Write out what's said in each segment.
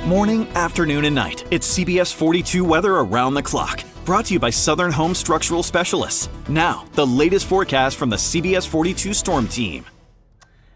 Morning, afternoon, and night. It's CBS 42 weather around the clock. Brought to you by Southern Home Structural Specialists. Now, the latest forecast from the CBS 42 Storm Team.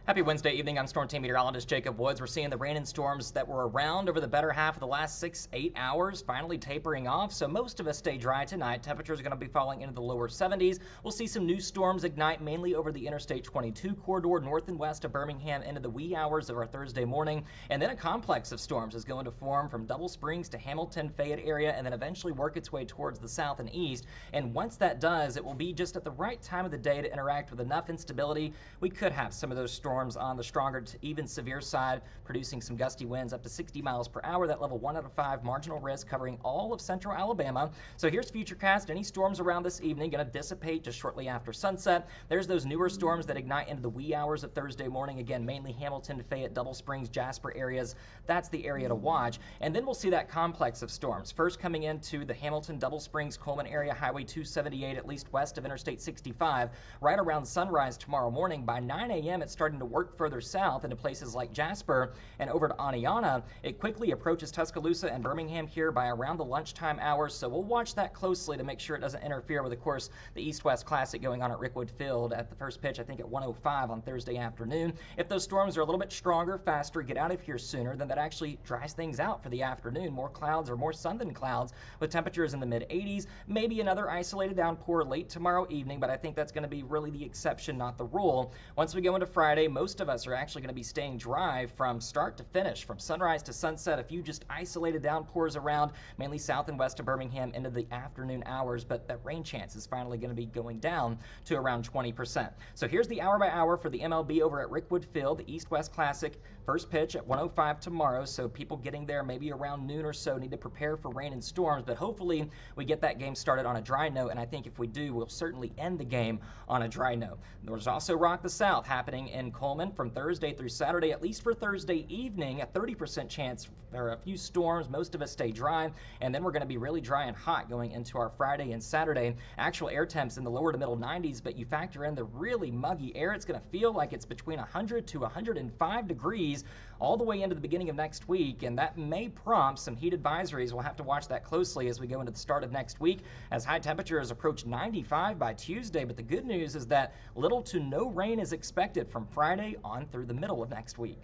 Happy Wednesday evening. I'm Storm Team Meteorologist Jacob Woods. We're seeing the rain and storms that were around over the better half of the last 6-8 hours finally tapering off, so most of us stay dry tonight. Temperatures are going to be falling into the lower 70s. We'll see some new storms ignite mainly over the Interstate 22 corridor north and west of Birmingham into the wee hours of our Thursday morning, and then a complex of storms is going to form from Double Springs to Hamilton, Fayette area, and then eventually work its way towards the south and east. And once that does, it will be just at the right time of the day to interact with enough instability. We could have some of those storms on the stronger to even severe side, producing some gusty winds up to 60 miles per hour. That level 1 out of 5 marginal risk covering all of central Alabama. So here's Futurecast. Any storms around this evening going to dissipate just shortly after sunset. There's those newer storms that ignite into the wee hours of Thursday morning. Again, mainly Hamilton, Fayette, Double Springs, Jasper areas. That's the area to watch. And then we'll see that complex of storms. First coming into the Hamilton, Double Springs, Coleman area, Highway 278, at least west of Interstate 65. Right around sunrise tomorrow morning. By 9 a.m., it's starting to work further south into places like Jasper and over to Aniana. It quickly approaches Tuscaloosa and Birmingham here by around the lunchtime hours, so we'll watch that closely to make sure it doesn't interfere with, of course, the East-West Classic going on at Rickwood Field at the first pitch, I think at 1:05 on Thursday afternoon. If those storms are a little bit stronger, faster, get out of here sooner, then that actually dries things out for the afternoon. More clouds or more sun than clouds with temperatures in the mid-80s. Maybe another isolated downpour late tomorrow evening, but I think that's going to be really the exception, not the rule. Once we go into Friday, most of us are actually going to be staying dry from start to finish, from sunrise to sunset. A few just isolated downpours around, mainly south and west of Birmingham into the afternoon hours, but that rain chance is finally going to be going down to around 20%. So here's the hour by hour for the MLB over at Rickwood Field, the East-West Classic. First pitch at 1:05 tomorrow, so people getting there maybe around noon or so need to prepare for rain and storms, but hopefully we get that game started on a dry note, and I think if we do, we'll certainly end the game on a dry note. There's also Rock the South happening in Coleman from Thursday through Saturday, at least for Thursday evening, a 30% chance for a few storms. Most of us stay dry, and then we're going to be really dry and hot going into our Friday and Saturday. Actual air temps in the lower to middle 90s, but you factor in the really muggy air, it's going to feel like it's between 100 to 105 degrees all the way into the beginning of next week, and that may prompt some heat advisories. We'll have to watch that closely as we go into the start of next week, as high temperatures approach 95 by Tuesday. But the good news is that little to no rain is expected from Friday on through the middle of next week.